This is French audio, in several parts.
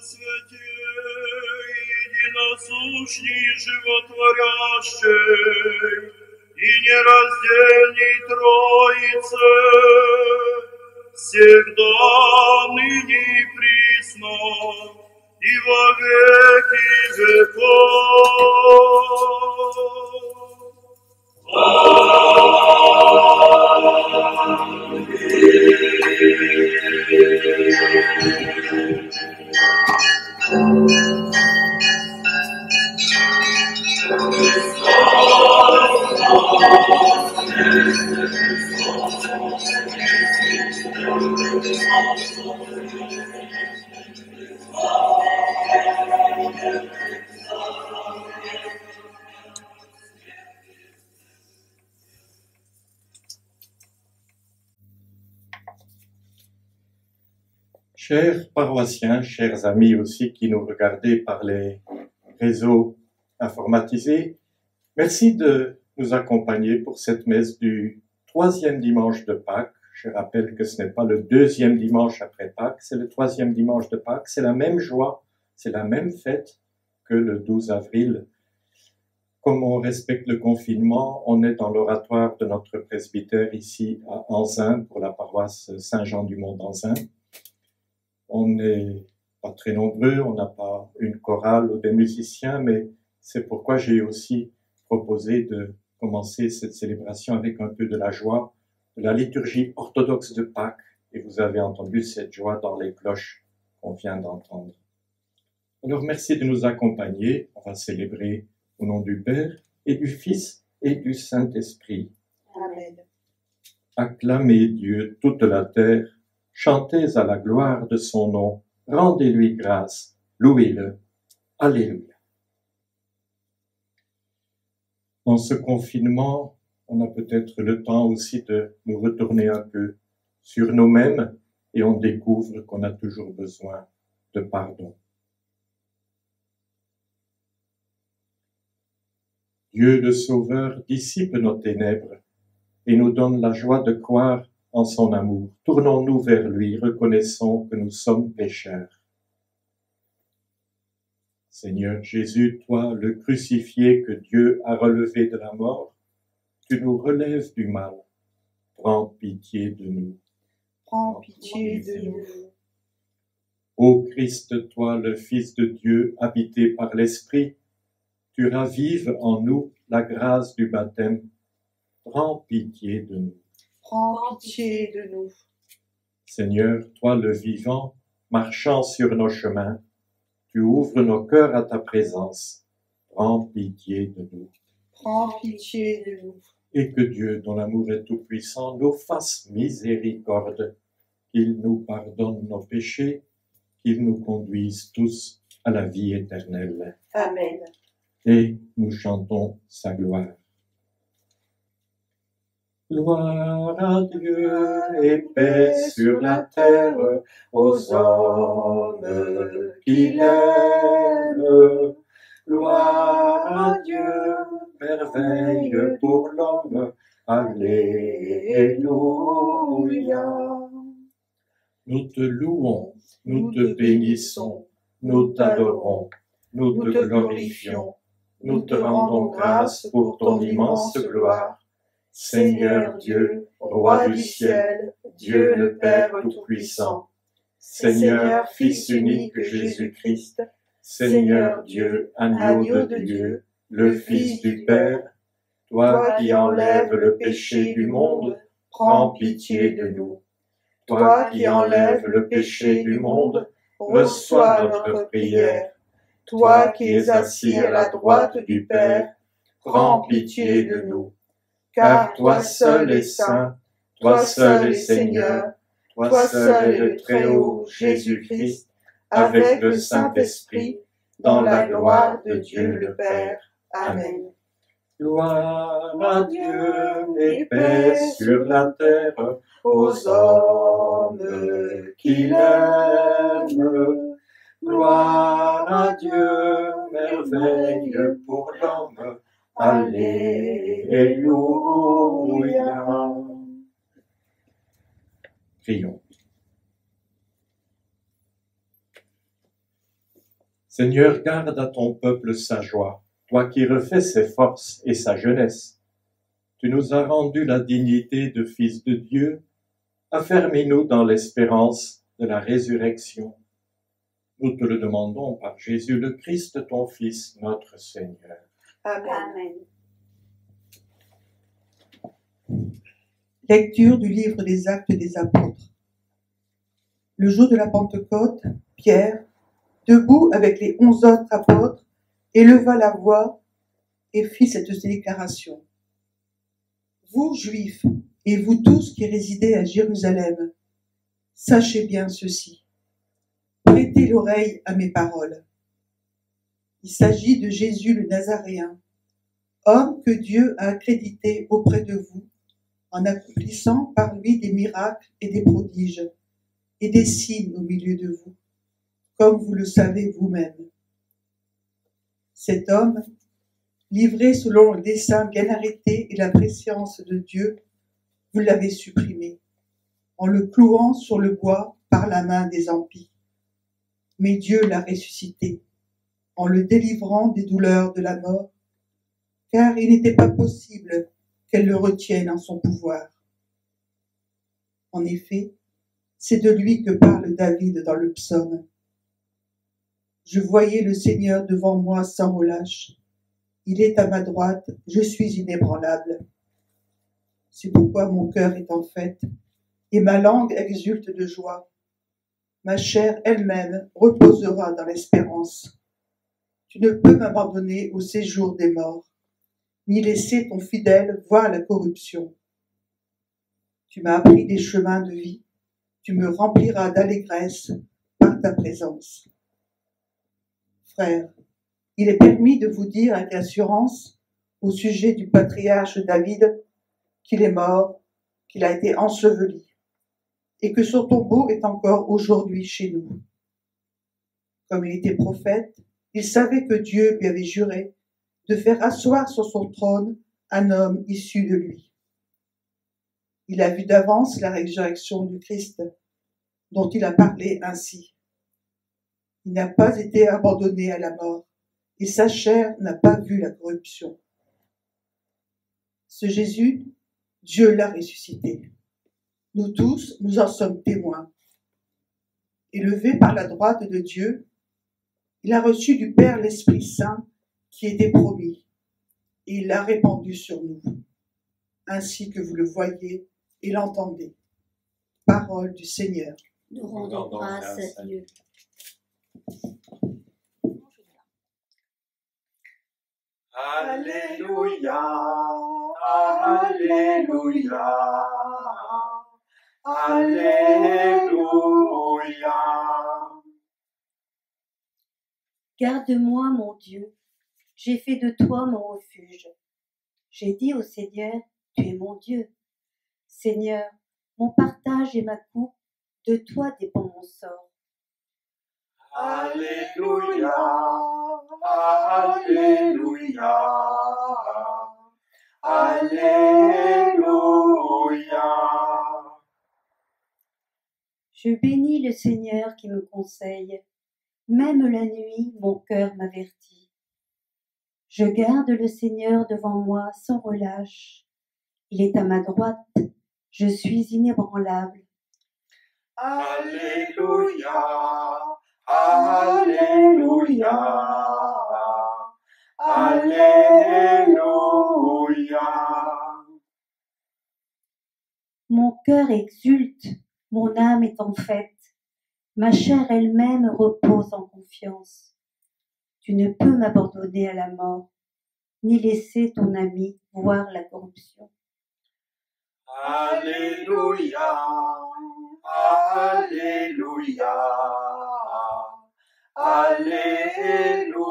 Святей, единосущный, животворящий и нераздельный Троице, всегда, ныне и присно, и во веки Chers paroissiens, chers amis aussi qui nous regardez par les réseaux informatisés, merci de nous accompagner pour cette messe du 3e dimanche de Pâques. Je rappelle que ce n'est pas le 2e dimanche après Pâques, c'est le 3e dimanche de Pâques. C'est la même joie, c'est la même fête que le 12 avril. Comme on respecte le confinement, on est dans l'oratoire de notre presbytère ici à Anzin pour la paroisse Saint-Jean-du-Mont d'Anzin. On n'est pas très nombreux, on n'a pas une chorale ou des musiciens, mais c'est pourquoi j'ai aussi proposé de commencer cette célébration avec un peu de la joie de la liturgie orthodoxe de Pâques. Et vous avez entendu cette joie dans les cloches qu'on vient d'entendre. Alors merci de nous accompagner. On va célébrer au nom du Père et du Fils et du Saint-Esprit. Amen. Acclamez Dieu toute la terre. Chantez à la gloire de son nom, rendez-lui grâce, louez-le. Alléluia. Dans ce confinement, on a peut-être le temps aussi de nous retourner un peu sur nous-mêmes et on découvre qu'on a toujours besoin de pardon. Dieu le Sauveur dissipe nos ténèbres et nous donne la joie de croire en son amour. Tournons-nous vers lui, reconnaissons que nous sommes pécheurs. Seigneur Jésus, toi, le crucifié que Dieu a relevé de la mort, tu nous relèves du mal. Prends pitié de nous. Prends pitié de nous. Ô Christ, toi, le Fils de Dieu, habité par l'Esprit, tu ravives en nous la grâce du baptême. Prends pitié de nous. Prends pitié de nous. Seigneur, toi le vivant, marchant sur nos chemins, tu ouvres nos cœurs à ta présence. Prends pitié de nous. Prends pitié de nous. Et que Dieu, dont l'amour est tout-puissant, nous fasse miséricorde, qu'il nous pardonne nos péchés, qu'il nous conduise tous à la vie éternelle. Amen. Et nous chantons sa gloire. Gloire à Dieu et paix sur la terre aux hommes qu'il aime. Gloire à Dieu, merveille pour l'homme. Alléluia. Nous te louons, nous te bénissons, nous t'adorons, nous te glorifions, nous te rendons grâce pour ton immense gloire. Seigneur Dieu, Roi du ciel, Dieu le Père Tout-Puissant, Seigneur Fils unique Jésus-Christ, Seigneur Dieu, agneau de Dieu, le Fils du Père, toi qui enlèves le péché du monde, prends pitié de nous. Toi qui enlèves le péché du monde, reçois notre prière. Toi qui es assis à la droite du Père, prends pitié de nous. Car toi seul es saint, toi seul es Seigneur, toi seul es le Très-Haut Jésus-Christ, avec le Saint-Esprit, dans la gloire de Dieu le Père. Amen. Gloire à Dieu et paix sur la terre aux hommes qu'il aime. Gloire à Dieu, merveille pour l'homme. Alléluia. Prions. Seigneur, garde à ton peuple sa joie, toi qui refais ses forces et sa jeunesse. Tu nous as rendu la dignité de fils de Dieu. Affermis-nous dans l'espérance de la résurrection. Nous te le demandons par Jésus le Christ, ton Fils, notre Seigneur. Amen. Lecture du livre des Actes des Apôtres. Le jour de la Pentecôte, Pierre, debout avec les 11 autres apôtres, éleva la voix et fit cette déclaration. Vous, Juifs, et vous tous qui résidez à Jérusalem, sachez bien ceci. Prêtez l'oreille à mes paroles. Il s'agit de Jésus le Nazaréen, homme que Dieu a accrédité auprès de vous, en accomplissant par lui des miracles et des prodiges, et des signes au milieu de vous, comme vous le savez vous-même. Cet homme, livré selon le dessein bien arrêté et la préscience de Dieu, vous l'avez supprimé, en le clouant sur le bois par la main des impies. Mais Dieu l'a ressuscité, en le délivrant des douleurs de la mort, car il n'était pas possible qu'elle le retienne en son pouvoir. En effet, c'est de lui que parle David dans le psaume. Je voyais le Seigneur devant moi sans relâche. Il est à ma droite, je suis inébranlable. C'est pourquoi mon cœur est en fête, et ma langue exulte de joie. Ma chair elle-même reposera dans l'espérance. Tu ne peux m'abandonner au séjour des morts, ni laisser ton fidèle voir la corruption. Tu m'as appris des chemins de vie, tu me rempliras d'allégresse par ta présence. Frères, il est permis de vous dire avec assurance au sujet du patriarche David qu'il est mort, qu'il a été enseveli, et que son tombeau est encore aujourd'hui chez nous. Comme il était prophète, il savait que Dieu lui avait juré de faire asseoir sur son trône un homme issu de lui. Il a vu d'avance la résurrection du Christ, dont il a parlé ainsi. Il n'a pas été abandonné à la mort, et sa chair n'a pas vu la corruption. Ce Jésus, Dieu l'a ressuscité. Nous tous, nous en sommes témoins. Élevé par la droite de Dieu, il a reçu du Père l'Esprit Saint qui était promis, et il l'a répandu sur nous, ainsi que vous le voyez et l'entendez. Parole du Seigneur. Nous rendons grâce à Dieu. Alléluia, Alléluia, Alléluia. Garde-moi, mon Dieu, j'ai fait de toi mon refuge. J'ai dit au Seigneur, tu es mon Dieu. Seigneur, mon partage et ma coupe, de toi dépend mon sort. Alléluia, Alléluia, Alléluia. Je bénis le Seigneur qui me conseille. Même la nuit, mon cœur m'avertit. Je garde le Seigneur devant moi sans relâche. Il est à ma droite, je suis inébranlable. Alléluia, Alléluia, Alléluia. Mon cœur exulte, mon âme est en fête. Ma chair elle-même repose en confiance. Tu ne peux m'abandonner à la mort, ni laisser ton ami voir la corruption. Alléluia, Alléluia, Alléluia.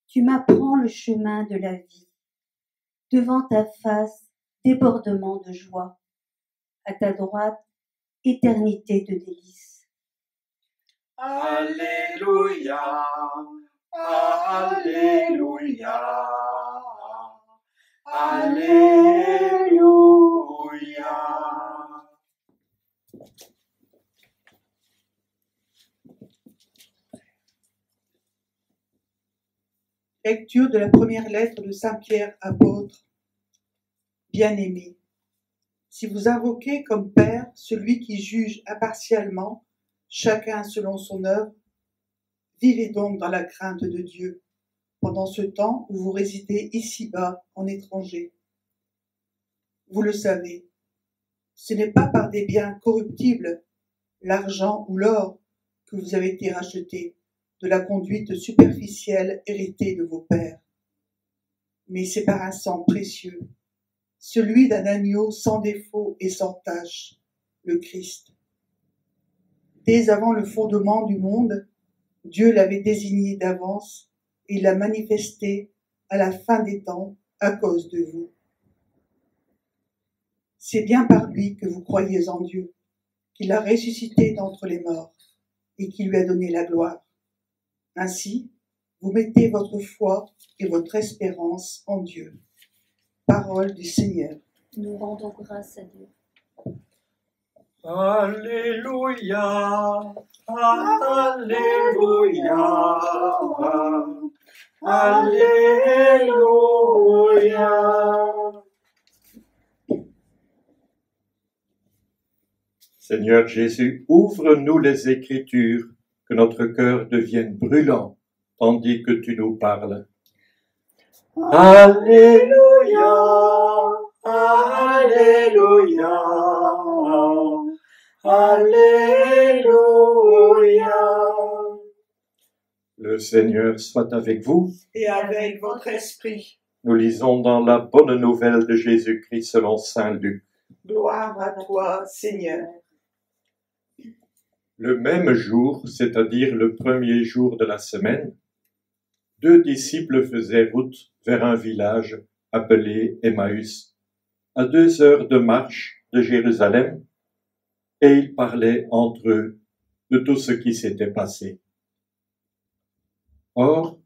Tu m'apprends le chemin de la vie. Devant ta face, débordement de joie. À ta droite, éternité de délices. Alléluia, Alléluia, Alléluia. Lecture de la première lettre de Saint Pierre apôtre. Bien-aimés, si vous invoquez comme Père celui qui juge impartialement, chacun selon son œuvre, vivez donc dans la crainte de Dieu, pendant ce temps où vous résidez ici-bas en étranger. Vous le savez, ce n'est pas par des biens corruptibles, l'argent ou l'or, que vous avez été rachetés de la conduite superficielle héritée de vos pères. Mais c'est par un sang précieux, celui d'un agneau sans défaut et sans tache, le Christ. Dès avant le fondement du monde, Dieu l'avait désigné d'avance et l'a manifesté à la fin des temps à cause de vous. C'est bien par lui que vous croyez en Dieu, qu'il a ressuscité d'entre les morts et qui lui a donné la gloire. Ainsi, vous mettez votre foi et votre espérance en Dieu. Parole du Seigneur. Nous rendons grâce à Dieu. Alléluia, Alléluia, Alléluia. Seigneur Jésus, ouvre-nous les Écritures, que notre cœur devienne brûlant, tandis que tu nous parles. Alléluia, Alléluia, Alléluia. Le Seigneur soit avec vous. Et avec votre esprit. Nous lisons dans la bonne nouvelle de Jésus-Christ selon saint Luc. Gloire à toi, Seigneur. Le même jour, c'est-à-dire le premier jour de la semaine, 2 disciples faisaient route vers un village appelé Emmaüs, à 2 heures de marche de Jérusalem, et ils parlaient entre eux de tout ce qui s'était passé. Or,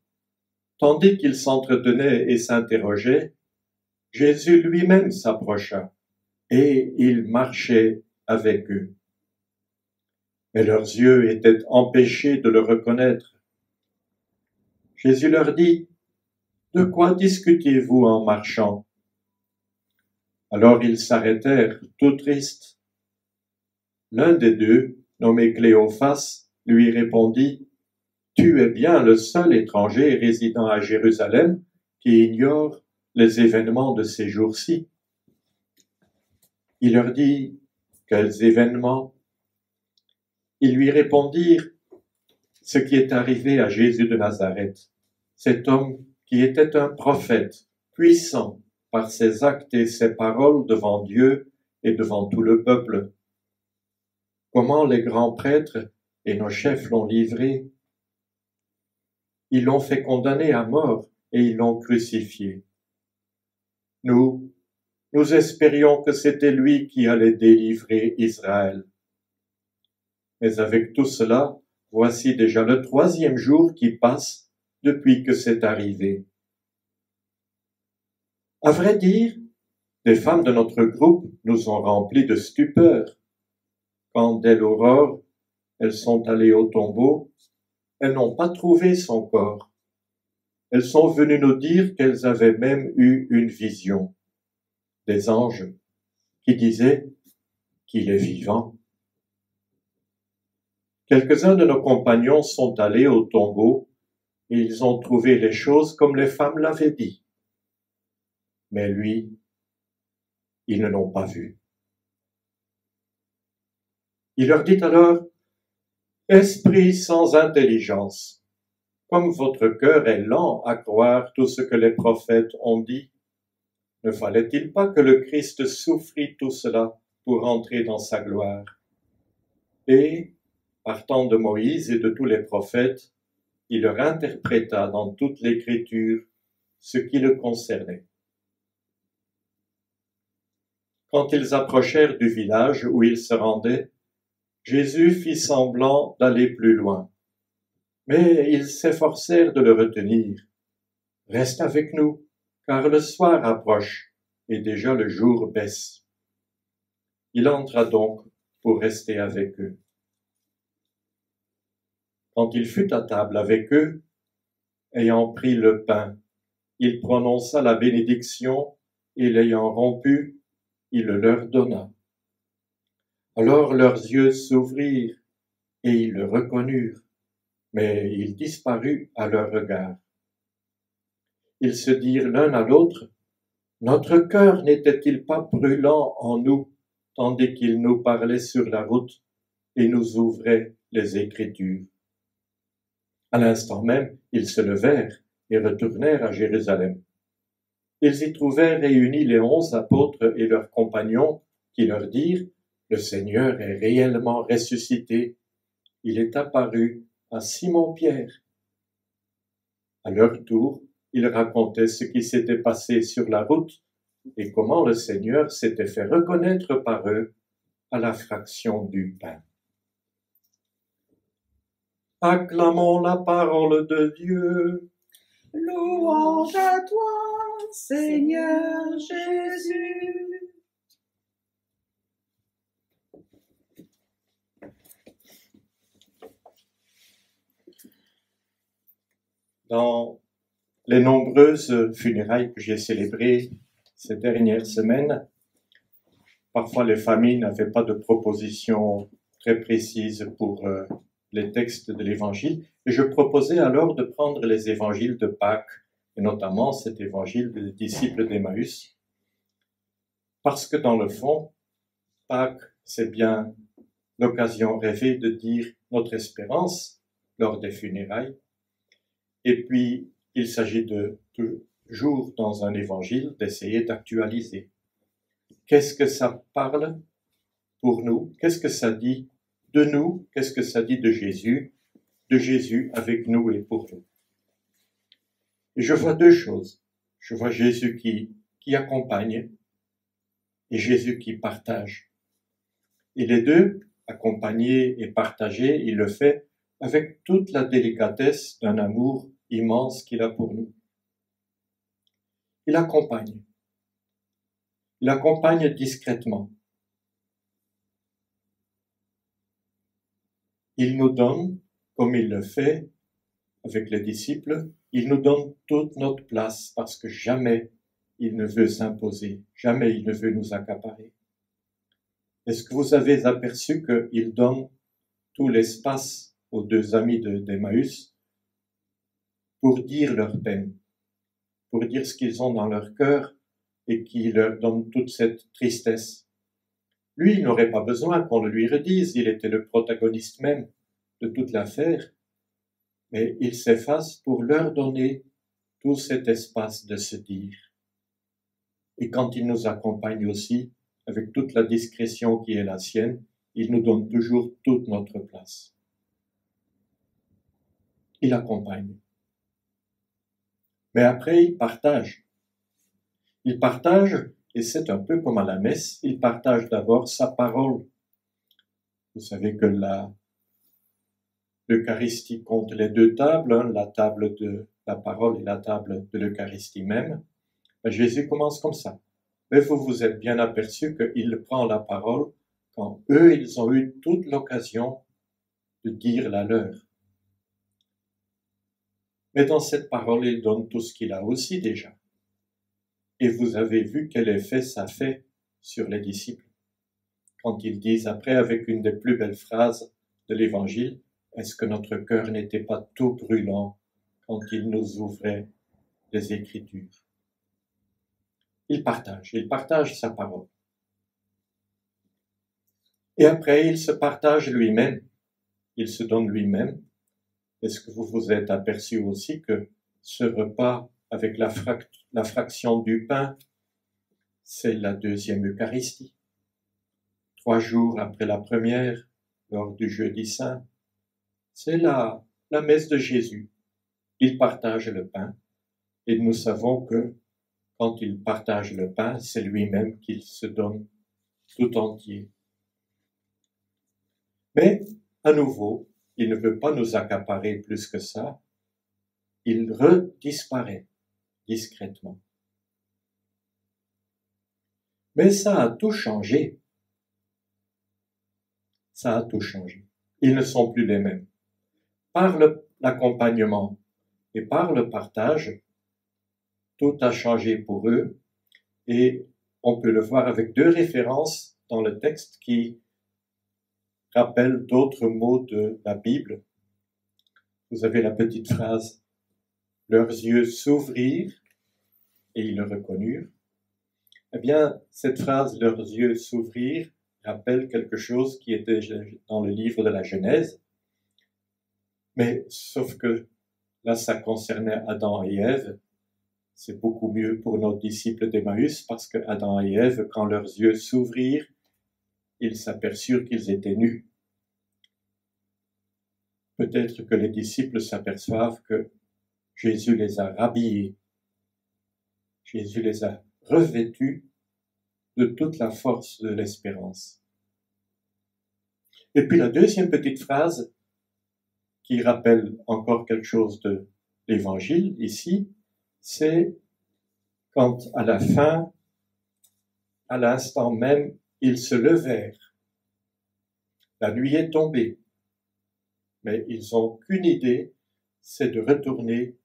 tandis qu'ils s'entretenaient et s'interrogeaient, Jésus lui-même s'approcha, et il marchait avec eux. Mais leurs yeux étaient empêchés de le reconnaître. Jésus leur dit, « De quoi discutez-vous en marchant ?» Alors ils s'arrêtèrent, tout tristes. L'un des deux, nommé Cléophas, lui répondit, « Tu es bien le seul étranger résidant à Jérusalem qui ignore les événements de ces jours-ci. » Il leur dit, « Quels événements ?» Ils lui répondirent, « Ce qui est arrivé à Jésus de Nazareth, cet homme qui était un prophète, puissant par ses actes et ses paroles devant Dieu et devant tout le peuple. Comment les grands prêtres et nos chefs l'ont livré? Ils l'ont fait condamner à mort et ils l'ont crucifié. Nous espérions que c'était lui qui allait délivrer Israël. Mais avec tout cela, voici déjà le 3e jour qui passe depuis que c'est arrivé. À vrai dire, les femmes de notre groupe nous ont remplis de stupeur. Quand dès l'aurore, elles sont allées au tombeau, elles n'ont pas trouvé son corps. Elles sont venues nous dire qu'elles avaient même eu une vision, des anges, qui disaient qu'il est vivant. Quelques-uns de nos compagnons sont allés au tombeau et ils ont trouvé les choses comme les femmes l'avaient dit. Mais lui, ils ne l'ont pas vu. Il leur dit alors, « Esprit sans intelligence, comme votre cœur est lent à croire tout ce que les prophètes ont dit, ne fallait-il pas que le Christ souffrit tout cela pour entrer dans sa gloire? Et, partant de Moïse et de tous les prophètes, il leur interpréta dans toute l'Écriture ce qui le concernait. » Quand ils approchèrent du village où ils se rendaient, Jésus fit semblant d'aller plus loin. Mais ils s'efforcèrent de le retenir. « Reste avec nous, car le soir approche et déjà le jour baisse. » Il entra donc pour rester avec eux. Quand il fut à table avec eux, ayant pris le pain, il prononça la bénédiction et l'ayant rompu, il le leur donna. Alors leurs yeux s'ouvrirent et ils le reconnurent, mais il disparut à leur regard. Ils se dirent l'un à l'autre, « Notre cœur n'était-il pas brûlant en nous, tandis qu'il nous parlait sur la route et nous ouvrait les Écritures ?» À l'instant même, ils se levèrent et retournèrent à Jérusalem. Ils y trouvèrent réunis les 11 apôtres et leurs compagnons qui leur dirent, « Le Seigneur est réellement ressuscité. Il est apparu à Simon-Pierre. » À leur tour, ils racontaient ce qui s'était passé sur la route et comment le Seigneur s'était fait reconnaître par eux à la fraction du pain. Acclamons la parole de Dieu. Louange à toi, Seigneur Jésus. Dans les nombreuses funérailles que j'ai célébrées ces dernières semaines, parfois les familles n'avaient pas de propositions très précises pour les textes de l'Évangile, et je proposais alors de prendre les évangiles de Pâques, et notamment cet évangile des disciples d'Emmaüs, parce que dans le fond, Pâques, c'est bien l'occasion rêvée de dire notre espérance lors des funérailles, et puis il s'agit de toujours dans un évangile d'essayer d'actualiser. Qu'est-ce que ça parle pour nous? Qu'est-ce que ça dit de nous? Qu'est-ce que ça dit de Jésus avec nous et pour nous? Et je vois deux choses. Je vois Jésus qui accompagne et Jésus qui partage. Et les deux, accompagner et partager, il le fait avec toute la délicatesse d'un amour immense qu'il a pour nous. Il accompagne. Il accompagne discrètement. Il nous donne, comme il le fait avec les disciples, il nous donne toute notre place parce que jamais il ne veut s'imposer, jamais il ne veut nous accaparer. Est-ce que vous avez aperçu qu'il donne tout l'espace aux deux amis d'Emmaüs pour dire leur peine, pour dire ce qu'ils ont dans leur cœur et qui leur donne toute cette tristesse? Lui, il n'aurait pas besoin qu'on le lui redise, il était le protagoniste même de toute l'affaire, mais il s'efface pour leur donner tout cet espace de se dire. Et quand il nous accompagne aussi, avec toute la discrétion qui est la sienne, il nous donne toujours toute notre place. Il accompagne. Mais après, il partage. Il partage, et c'est un peu comme à la messe, il partage d'abord sa parole. Vous savez que l'Eucharistie compte les deux tables, la table de la parole et la table de l'Eucharistie même. Jésus commence comme ça. Mais vous vous êtes bien aperçu qu'il prend la parole quand eux, ils ont eu toute l'occasion de dire la leur. Mais dans cette parole, il donne tout ce qu'il a aussi déjà. Et vous avez vu quel effet ça fait sur les disciples. Quand ils disent après, avec une des plus belles phrases de l'Évangile, « Est-ce que notre cœur n'était pas tout brûlant quand il nous ouvrait les Écritures ?» Il partage sa parole. Et après, il se partage lui-même, il se donne lui-même. Est-ce que vous vous êtes aperçu aussi que ce repas avec la fraction du pain, c'est la deuxième Eucharistie. 3 jours après la première, lors du jeudi saint, c'est la messe de Jésus. Il partage le pain et nous savons que quand il partage le pain, c'est lui-même qu'il se donne tout entier. Mais, à nouveau, il ne veut pas nous accaparer plus que ça. Il redisparaît discrètement. Mais ça a tout changé. Ça a tout changé. Ils ne sont plus les mêmes. Par l'accompagnement Et par le partage, tout a changé pour eux. Et on peut le voir avec 2 références dans le texte qui rappellent d'autres mots de la Bible. Vous avez la petite phrase « Leurs yeux s'ouvrirent et ils le reconnurent ». Eh bien, cette phrase « Leurs yeux s'ouvrirent » rappelle quelque chose qui était dans le livre de la Genèse. Mais sauf que là, ça concernait Adam et Ève. C'est beaucoup mieux pour nos disciples d'Emmaüs parce que Adam et Ève, quand leurs yeux s'ouvrirent, ils s'aperçurent qu'ils étaient nus. Peut-être que les disciples s'aperçoivent que Jésus les a rhabillés. Jésus les a revêtus de toute la force de l'espérance. Et puis la deuxième petite phrase qui rappelle encore quelque chose de l'Évangile ici, c'est quand à la fin, à l'instant même, ils se levèrent. La nuit est tombée, mais ils n'ont qu'une idée, c'est de retourner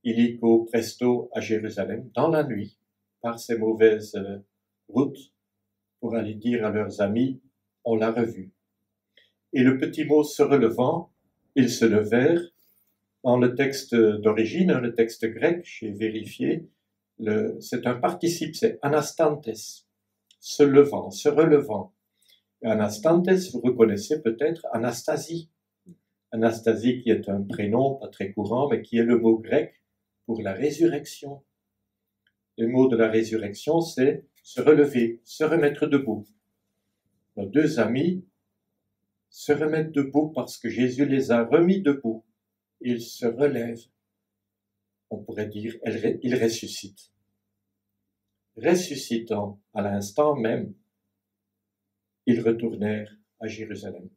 illico presto à Jérusalem dans la nuit, par ces mauvaises routes, pour aller dire à leurs amis, on l'a revu. Et le petit mot se relevant, ils se levèrent. Dans le texte d'origine, le texte grec, j'ai vérifié, c'est un participe, c'est anastantes, se levant, se relevant. Et anastantes, vous reconnaissez peut-être Anastasie. Anastasie qui est un prénom pas très courant, mais qui est le mot grec pour la résurrection. Le mot de la résurrection, c'est se relever, se remettre debout. Nos 2 amis se remettent debout parce que Jésus les a remis debout. Ils se relèvent. On pourrait dire, ils ressuscitent. Ressuscitant à l'instant même, ils retournèrent à Jérusalem.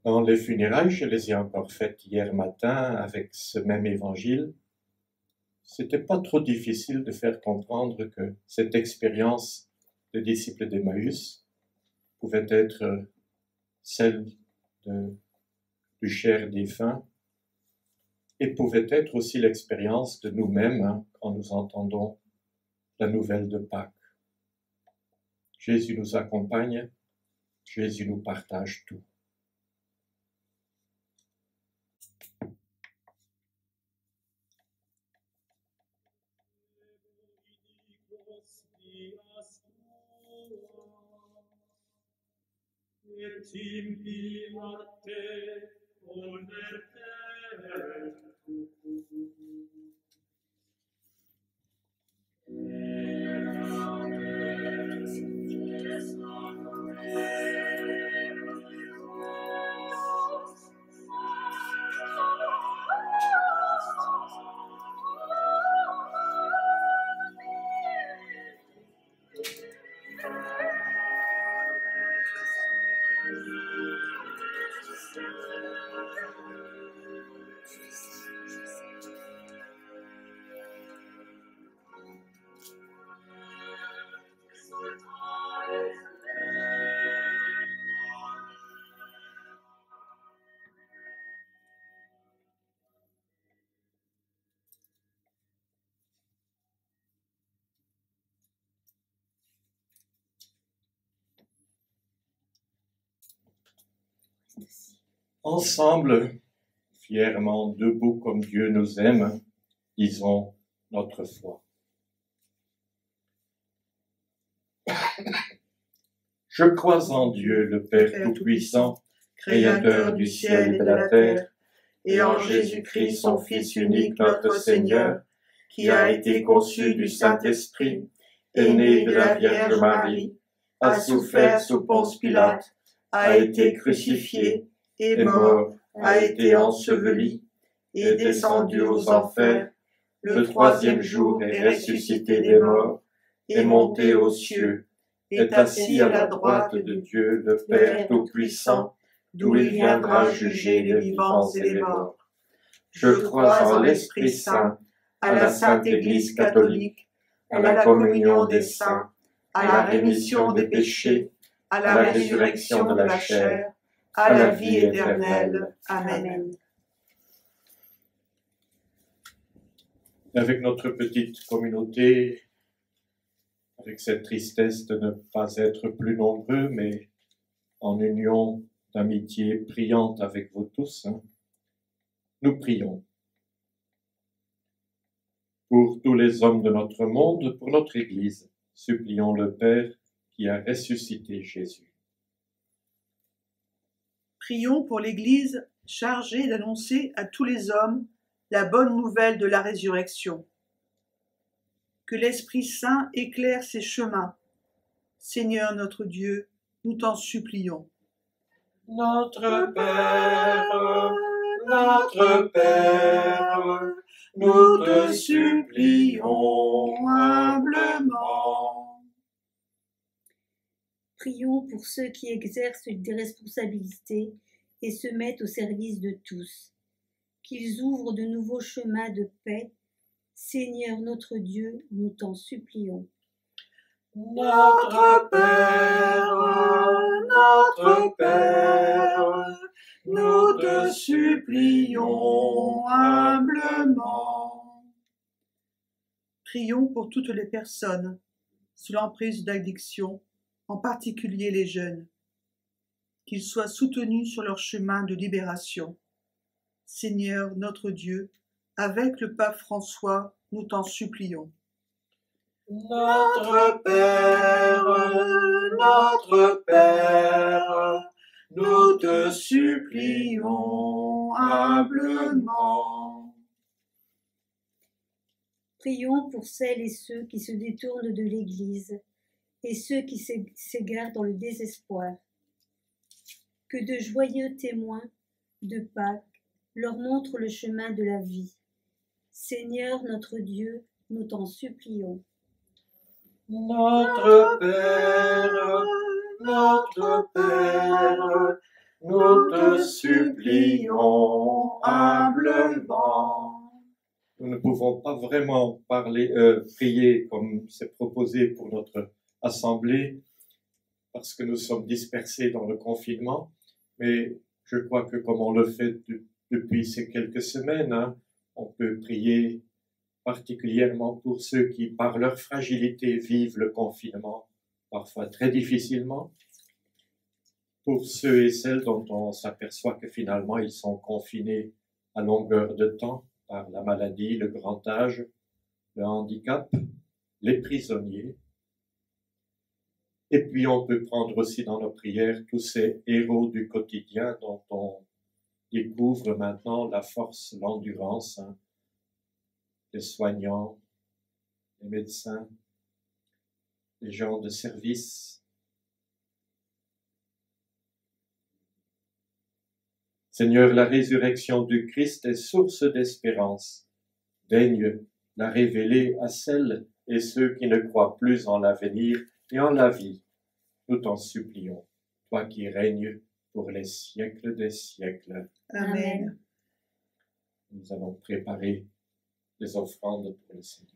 Dans les funérailles, je les ai encore faites hier matin avec ce même évangile. C'était pas trop difficile de faire comprendre que cette expérience des disciples d'Emmaüs pouvait être celle du cher défunt et pouvait être aussi l'expérience de nous-mêmes quand nous entendons la nouvelle de Pâques. Jésus nous accompagne, Jésus nous partage tout. Et timpi a te converterem. Ensemble, fièrement debout comme Dieu nous aime, disons notre foi. Je crois en Dieu, le Père Tout-Puissant, Créateur du ciel et de la terre, et en Jésus-Christ, son Fils unique, notre Seigneur, qui a été conçu du Saint-Esprit, est né de la Vierge Marie, a souffert sous Ponce Pilate, a été crucifié, est mort, a été enseveli, est descendu aux enfers, le 3e jour est ressuscité des morts, est monté aux cieux, est assis à la droite de Dieu, le Père Tout-Puissant, d'où il viendra juger les vivants et les morts. Je crois en l'Esprit Saint, à la Sainte Église catholique, à la communion des saints, à la rémission des péchés, à la résurrection de la chair, à la vie éternelle. Amen. Amen. Avec notre petite communauté, avec cette tristesse de ne pas être plus nombreux, mais en union d'amitié priante avec vous tous, nous prions pour tous les hommes de notre monde, pour notre Église. Supplions le Père qui a ressuscité Jésus. Prions pour l'Église chargée d'annoncer à tous les hommes la bonne nouvelle de la résurrection. Que l'Esprit Saint éclaire ses chemins. Seigneur notre Dieu, nous t'en supplions. Notre Père, nous te supplions humblement. Prions pour ceux qui exercent des responsabilités et se mettent au service de tous. Qu'ils ouvrent de nouveaux chemins de paix. Seigneur notre Dieu, nous t'en supplions. Notre Père, nous te supplions humblement. Prions pour toutes les personnes sous l'emprise d'addiction, en particulier les jeunes, qu'ils soient soutenus sur leur chemin de libération. Seigneur notre Dieu, avec le pape François, nous t'en supplions. Notre Père, nous te supplions humblement. Prions pour celles et ceux qui se détournent de l'Église et ceux qui s'égarent dans le désespoir. Que de joyeux témoins de Pâques leur montrent le chemin de la vie. Seigneur notre Dieu, nous t'en supplions. Notre Père, nous te supplions humblement. Nous ne pouvons pas vraiment prier comme c'est proposé pour notre assemblée, parce que nous sommes dispersés dans le confinement, mais je crois que comme on le fait depuis ces quelques semaines, on peut prier particulièrement pour ceux qui, par leur fragilité, vivent le confinement, parfois très difficilement, pour ceux et celles dont on s'aperçoit que finalement ils sont confinés à longueur de temps par la maladie, le grand âge, le handicap, les prisonniers. Et puis on peut prendre aussi dans nos prières tous ces héros du quotidien dont on découvre maintenant la force, l'endurance, les soignants, les médecins, les gens de service. Seigneur, la résurrection du Christ est source d'espérance. Daigne la révéler à celles et ceux qui ne croient plus en l'avenir et en la vie. Nous t'en supplions, toi qui règnes pour les siècles des siècles. Amen. Nous allons préparer les offrandes pour le Seigneur.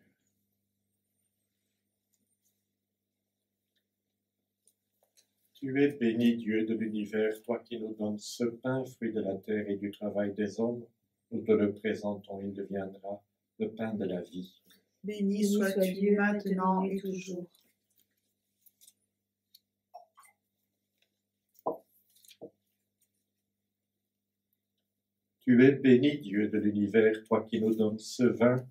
Tu es béni, Dieu de l'univers, toi qui nous donnes ce pain, fruit de la terre et du travail des hommes. Nous te le présentons, il deviendra le pain de la vie. Béni sois-tu maintenant et toujours. Tu es béni, Dieu de l'univers, toi qui nous donnes ce vin,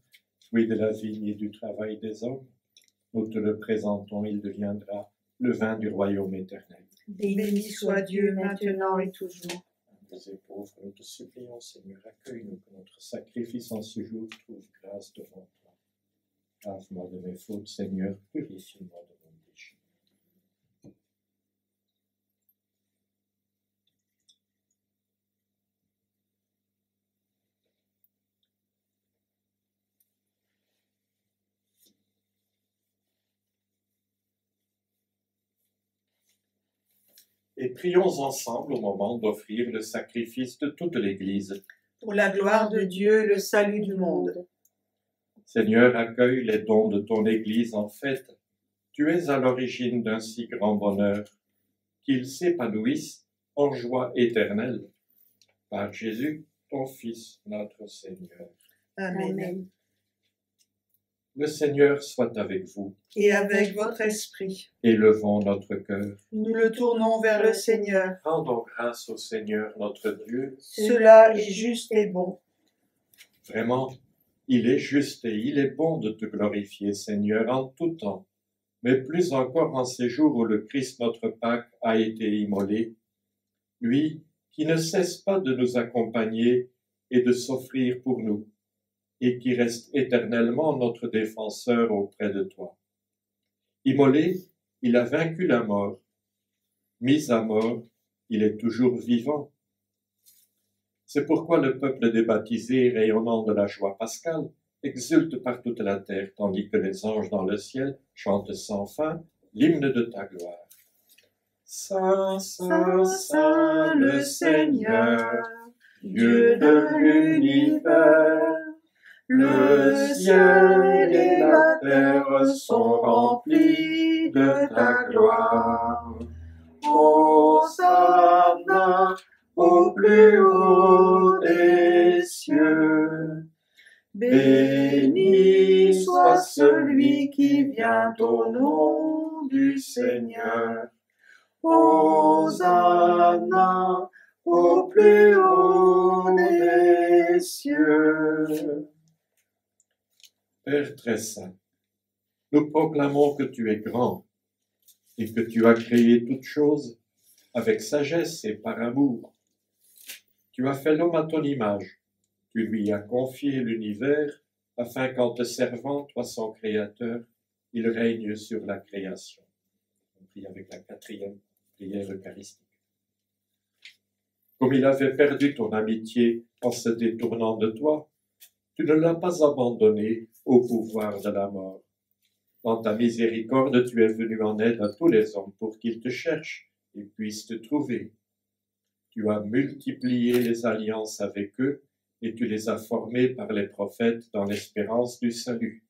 fruit de la vigne et du travail des hommes. Nous te le présentons, il deviendra le vin du royaume éternel. Béni soit Dieu maintenant et toujours. Nous et pauvres, nous te supplions, Seigneur, accueille-nous, que notre sacrifice en ce jour trouve grâce devant toi. Lave-moi de mes fautes, Seigneur, purifie-moi de mon péché. Et prions ensemble au moment d'offrir le sacrifice de toute l'Église. Pour la gloire de Dieu, le salut du monde. Seigneur, accueille les dons de ton Église en fête. Tu es à l'origine d'un si grand bonheur, qu'ils s'épanouissent en joie éternelle. Par Jésus, ton Fils, notre Seigneur. Amen. Le Seigneur soit avec vous. Et avec votre esprit, Élevons notre cœur. nous le tournons vers le Seigneur. Rendons grâce au Seigneur notre Dieu. Cela est juste et bon. Vraiment, il est juste et il est bon de te glorifier, Seigneur, en tout temps, mais plus encore en ces jours où le Christ notre Pâque a été immolé, lui qui ne cesse pas de nous accompagner et de s'offrir pour nous, et qui reste éternellement notre défenseur auprès de toi. Immolé, il a vaincu la mort. Mis à mort, il est toujours vivant. C'est pourquoi le peuple des baptisés, rayonnant de la joie pascale, exulte par toute la terre, tandis que les anges dans le ciel chantent sans fin l'hymne de ta gloire. Saint, Saint, Saint, le Seigneur, Dieu de l'univers, le ciel et la terre sont remplis de ta gloire. Hosanna au plus haut des cieux. Béni soit celui qui vient au nom du Seigneur. Hosanna au plus haut des cieux. Père très saint, nous proclamons que tu es grand et que tu as créé toutes choses avec sagesse et par amour. Tu as fait l'homme à ton image, tu lui as confié l'univers afin qu'en te servant, toi son créateur, il règne sur la création. On prie avec la 4e prière eucharistique. Comme il avait perdu ton amitié en se détournant de toi, tu ne l'as pas abandonné au pouvoir de la mort. Dans ta miséricorde, tu es venu en aide à tous les hommes pour qu'ils te cherchent et puissent te trouver. Tu as multiplié les alliances avec eux et tu les as formés par les prophètes dans l'espérance du salut.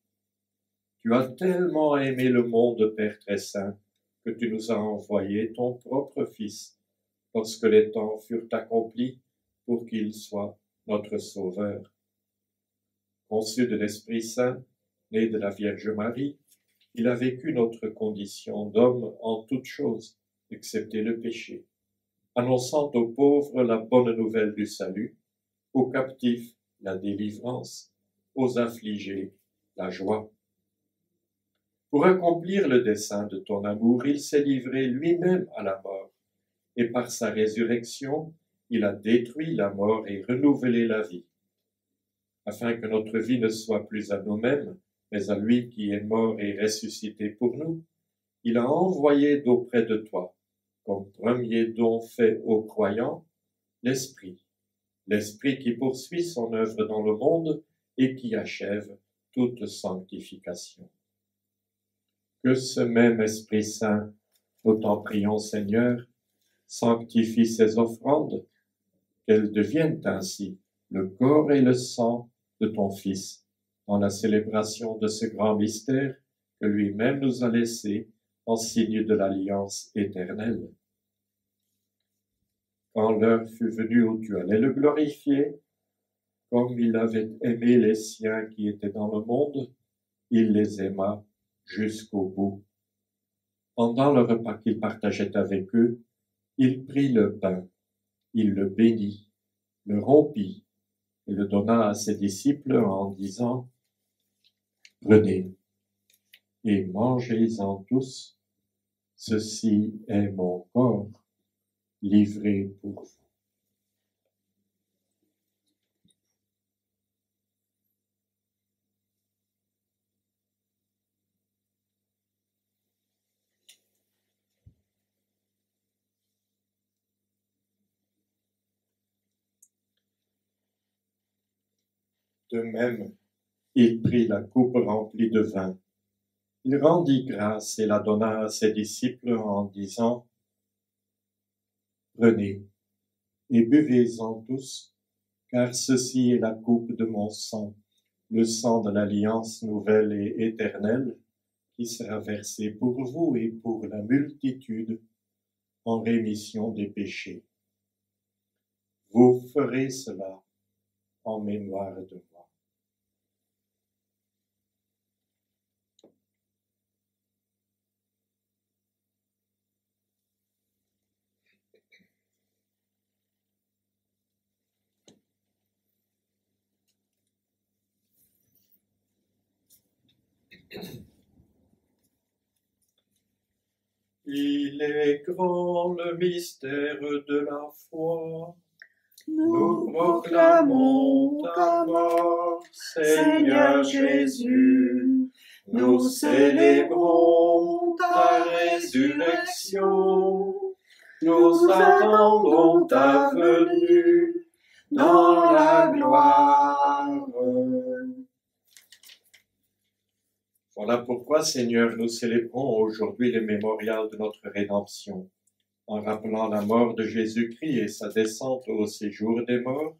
Tu as tellement aimé le monde, Père très saint, que tu nous as envoyé ton propre Fils, lorsque les temps furent accomplis, pour qu'il soit notre Sauveur. Conçu de l'Esprit Saint, né de la Vierge Marie, il a vécu notre condition d'homme en toutes choses, excepté le péché, annonçant aux pauvres la bonne nouvelle du salut, aux captifs la délivrance, aux affligés la joie. Pour accomplir le dessein de ton amour, il s'est livré lui-même à la mort, et par sa résurrection, il a détruit la mort et renouvelé la vie, afin que notre vie ne soit plus à nous-mêmes, mais à lui qui est mort et ressuscité pour nous. Il a envoyé d'auprès de toi, comme premier don fait aux croyants, l'Esprit qui poursuit son œuvre dans le monde et qui achève toute sanctification. Que ce même Esprit Saint, nous t'en prions Seigneur, sanctifie ces offrandes, qu'elles deviennent ainsi le corps et le sang de ton Fils, dans la célébration de ce grand mystère que lui-même nous a laissé en signe de l'alliance éternelle. Quand l'heure fut venue où tu allais le glorifier, comme il avait aimé les siens qui étaient dans le monde, il les aima jusqu'au bout. Pendant le repas qu'il partageait avec eux, il prit le pain, il le bénit, le rompit et le donna à ses disciples en disant « Prenez et mangez-en tous, ceci est mon corps livré pour vous. » De même, il prit la coupe remplie de vin. Il rendit grâce et la donna à ses disciples en disant « Prenez et buvez-en tous, car ceci est la coupe de mon sang, le sang de l'alliance nouvelle et éternelle, qui sera versé pour vous et pour la multitude en rémission des péchés. Vous ferez cela en mémoire de moi. Il est grand le mystère de la foi. Nous proclamons ta mort, Seigneur Jésus. Nous célébrons ta résurrection. Nous attendons ta venue dans la gloire. Voilà pourquoi, Seigneur, nous célébrons aujourd'hui le mémorial de notre rédemption, en rappelant la mort de Jésus-Christ et sa descente au séjour des morts,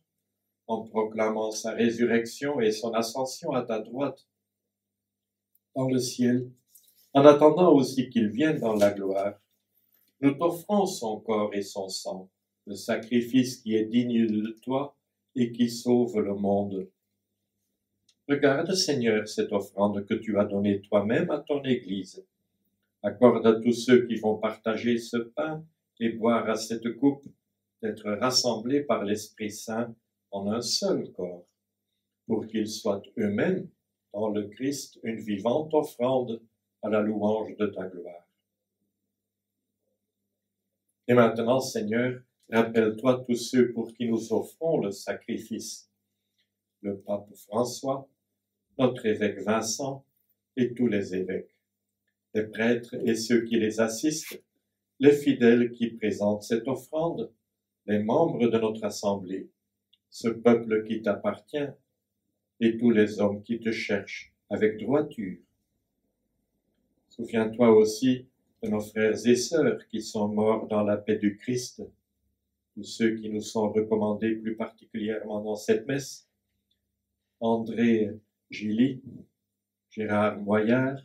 en proclamant sa résurrection et son ascension à ta droite dans le ciel, en attendant aussi qu'il vienne dans la gloire. Nous t'offrons son corps et son sang, le sacrifice qui est digne de toi et qui sauve le monde. Regarde, Seigneur, cette offrande que tu as donnée toi-même à ton Église. Accorde à tous ceux qui vont partager ce pain et boire à cette coupe d'être rassemblés par l'Esprit Saint en un seul corps, pour qu'ils soient eux-mêmes, dans le Christ, une vivante offrande à la louange de ta gloire. Et maintenant, Seigneur, rappelle-toi tous ceux pour qui nous offrons le sacrifice. Le pape François, notre évêque Vincent et tous les évêques, les prêtres et ceux qui les assistent, les fidèles qui présentent cette offrande, les membres de notre assemblée, ce peuple qui t'appartient et tous les hommes qui te cherchent avec droiture. Souviens-toi aussi de nos frères et sœurs qui sont morts dans la paix du Christ, de ceux qui nous sont recommandés plus particulièrement dans cette messe, André Gilly, Gérard Moyard,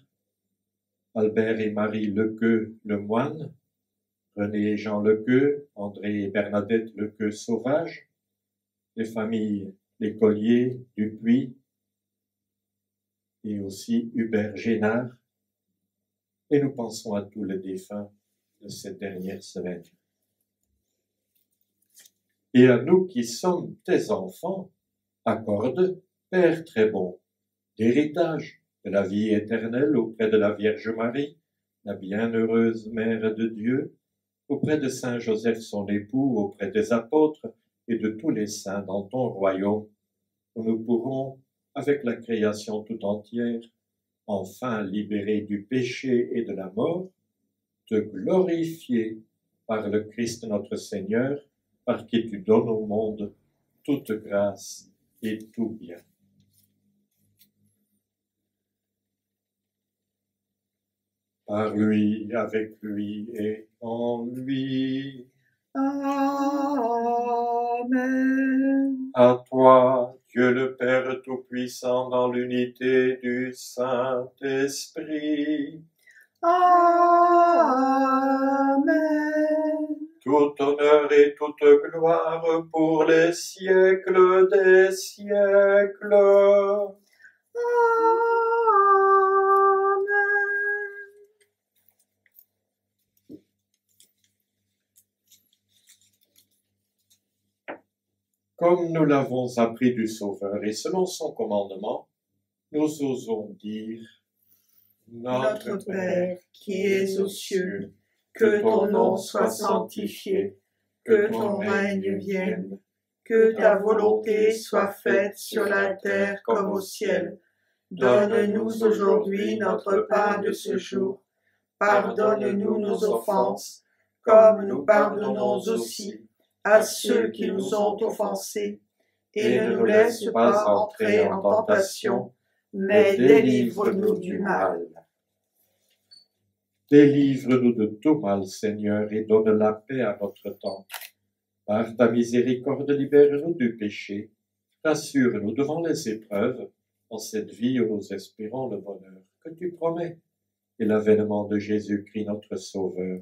Albert et Marie Lequeux Lemoine, René et Jean Lequeux, André et Bernadette Lequeux Sauvage, les familles Lécolier, Dupuis et aussi Hubert Génard, et nous pensons à tous les défunts de cette dernière semaine. Et à nous qui sommes tes enfants, accorde, Père très bon, d'héritage de la vie éternelle auprès de la Vierge Marie, la bienheureuse Mère de Dieu, auprès de Saint Joseph son époux, auprès des apôtres et de tous les saints dans ton royaume, où nous pourrons, avec la création tout entière, enfin libérés du péché et de la mort, te glorifier par le Christ notre Seigneur, par qui tu donnes au monde toute grâce et tout bien. Par lui, avec lui et en lui. Amen. À toi, Dieu le Père Tout-Puissant, dans l'unité du Saint-Esprit. Amen. Tout honneur et toute gloire pour les siècles des siècles. Amen. Comme nous l'avons appris du Sauveur et selon son commandement, nous osons dire: Notre Père qui es aux cieux, que ton nom soit sanctifié, que ton règne vienne, que ta volonté soit faite sur la terre comme au ciel. Donne-nous aujourd'hui notre pain de ce jour. Pardonne-nous nos offenses, comme nous pardonnons aussi à ceux qui nous ont offensés. Et ne nous laisse pas entrer en tentation, mais délivre-nous du mal. Délivre-nous de tout mal, Seigneur, et donne la paix à notre temps. Par ta miséricorde, libère-nous du péché. Rassure-nous devant les épreuves, en cette vie où nous espérons le bonheur que tu promets, et l'avènement de Jésus-Christ notre Sauveur.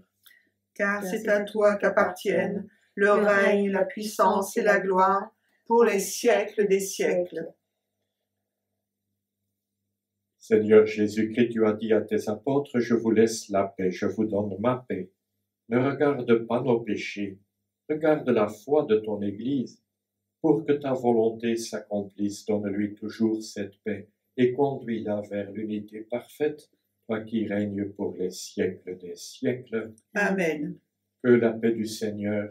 Car c'est à toi qu'appartiennent le règne, la puissance et la gloire, pour les siècles des siècles. Seigneur Jésus-Christ, tu as dit à tes apôtres, je vous laisse la paix, je vous donne ma paix. Ne regarde pas nos péchés, regarde la foi de ton Église. Pour que ta volonté s'accomplisse, donne-lui toujours cette paix et conduis-la vers l'unité parfaite, toi qui règnes pour les siècles des siècles. Amen. Que la paix du Seigneur,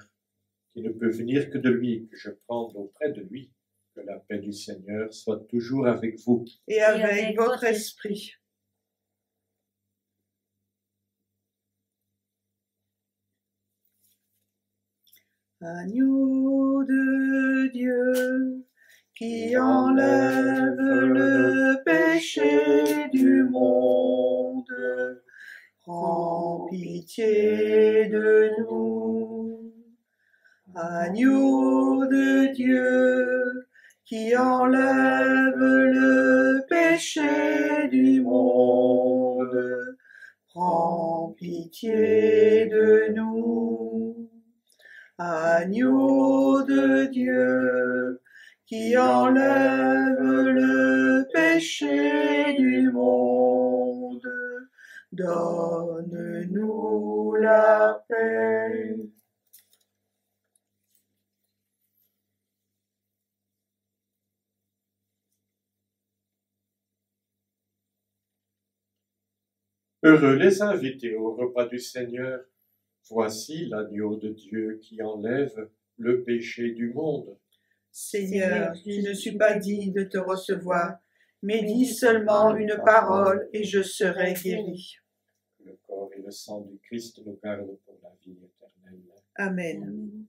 qui ne peut venir que de lui, que je prends auprès de lui, que la paix du Seigneur soit toujours avec vous. Et avec votre esprit. Agneau de Dieu, qui enlève le péché du monde, prends pitié de nous. Agneau de Dieu, qui enlève le péché du monde, prends pitié de nous. Agneau de Dieu, qui enlève le péché du monde, donne-nous la paix. Heureux les invités au repas du Seigneur. Voici l'agneau de Dieu qui enlève le péché du monde. Seigneur, je ne suis pas digne de te recevoir, mais dis seulement une parole et je serai guéri. Le corps et le sang du Christ nous gardent pour la vie éternelle. Amen.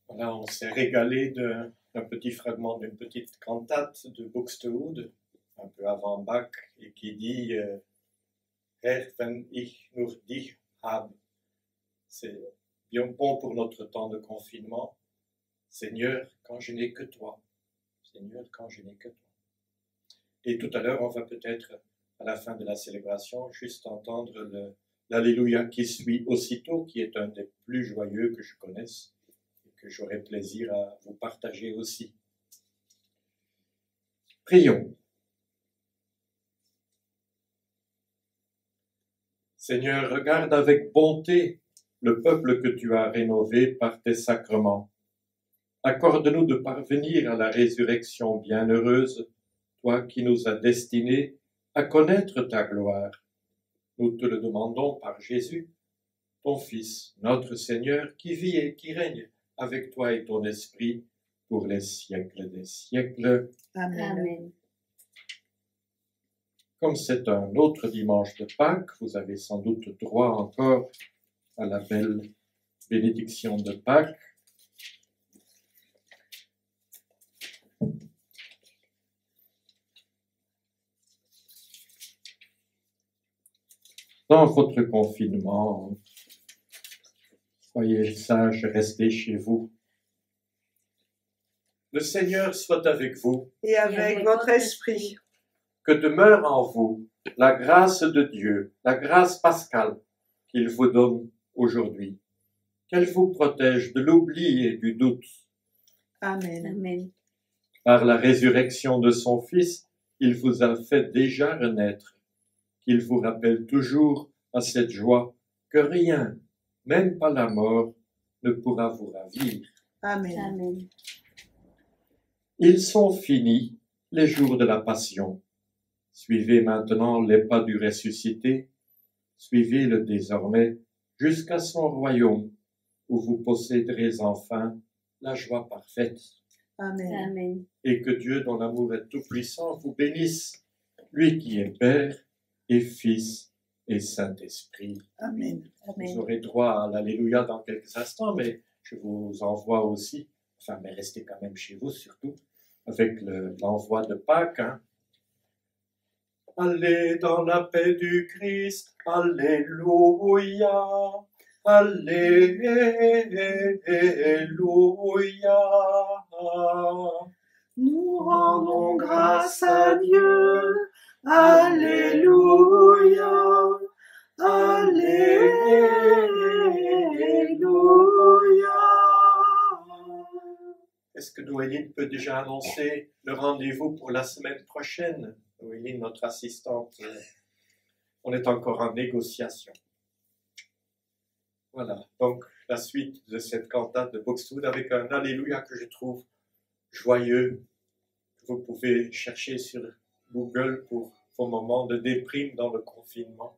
Voilà, on s'est régalé d'un petit fragment d'une petite cantate de Buxtehude, un peu avant Bach, et qui dit Herr, wenn ich nur dich hab. C'est bien bon pour notre temps de confinement. Seigneur, quand je n'ai que toi. Seigneur, quand je n'ai que toi. Et tout à l'heure, on va peut-être, à la fin de la célébration, juste entendre l'Alléluia qui suit aussitôt, qui est un des plus joyeux que je connaisse et que j'aurai plaisir à vous partager aussi. Prions. Seigneur, regarde avec bonté le peuple que tu as rénové par tes sacrements. Accorde-nous de parvenir à la résurrection bienheureuse, toi qui nous as destinés à connaître ta gloire. Nous te le demandons par Jésus, ton Fils, notre Seigneur, qui vit et qui règne avec toi et ton Esprit pour les siècles des siècles. Amen. Amen. Comme c'est un autre dimanche de Pâques, vous avez sans doute droit encore à la belle bénédiction de Pâques. Dans votre confinement, soyez sages, restez chez vous. Le Seigneur soit avec vous. Et avec votre esprit. Que demeure en vous la grâce de Dieu, la grâce pascale qu'il vous donne aujourd'hui. Qu'elle vous protège de l'oubli et du doute. Amen. Amen. Par la résurrection de son Fils, il vous a fait déjà renaître. Qu'il vous rappelle toujours à cette joie que rien, même pas la mort, ne pourra vous ravir. Amen. Amen. Ils sont finis, les jours de la Passion. Suivez maintenant les pas du ressuscité, suivez-le désormais jusqu'à son royaume, où vous posséderez enfin la joie parfaite. Amen. Amen. Et que Dieu, dont l'amour est tout-puissant, vous bénisse, lui qui est Père et Fils et Saint-Esprit. Amen. Vous Amen. aurez droit à l'Alléluia dans quelques instants, mais je vous envoie aussi, enfin, mais restez quand même chez vous surtout, avec l'envoi de Pâques. Hein. Allez dans la paix du Christ, Alléluia, Alléluia. Nous rendons grâce à Dieu. Alléluia. Alléluia. Est-ce que Noéline peut déjà annoncer le rendez-vous pour la semaine prochaine? Noéline, notre assistante, on est encore en négociation. Voilà, donc la suite de cette cantate de Buxtehude avec un Alléluia que je trouve joyeux. Vous pouvez chercher sur Google pour vos moments de déprime dans le confinement.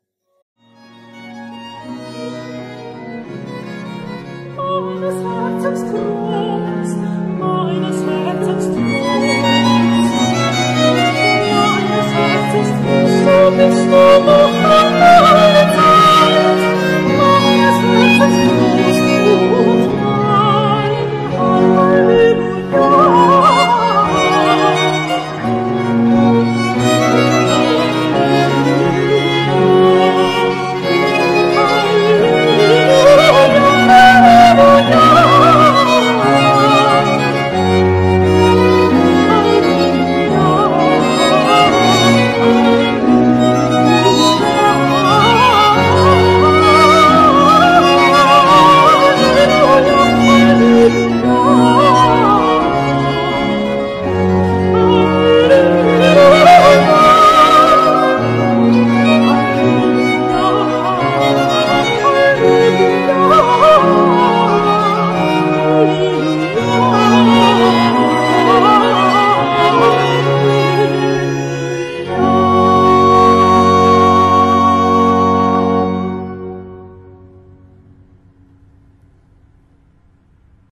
Meines Herzens Trost, meines Herzens Trost, meines Herzens Trost, so bist du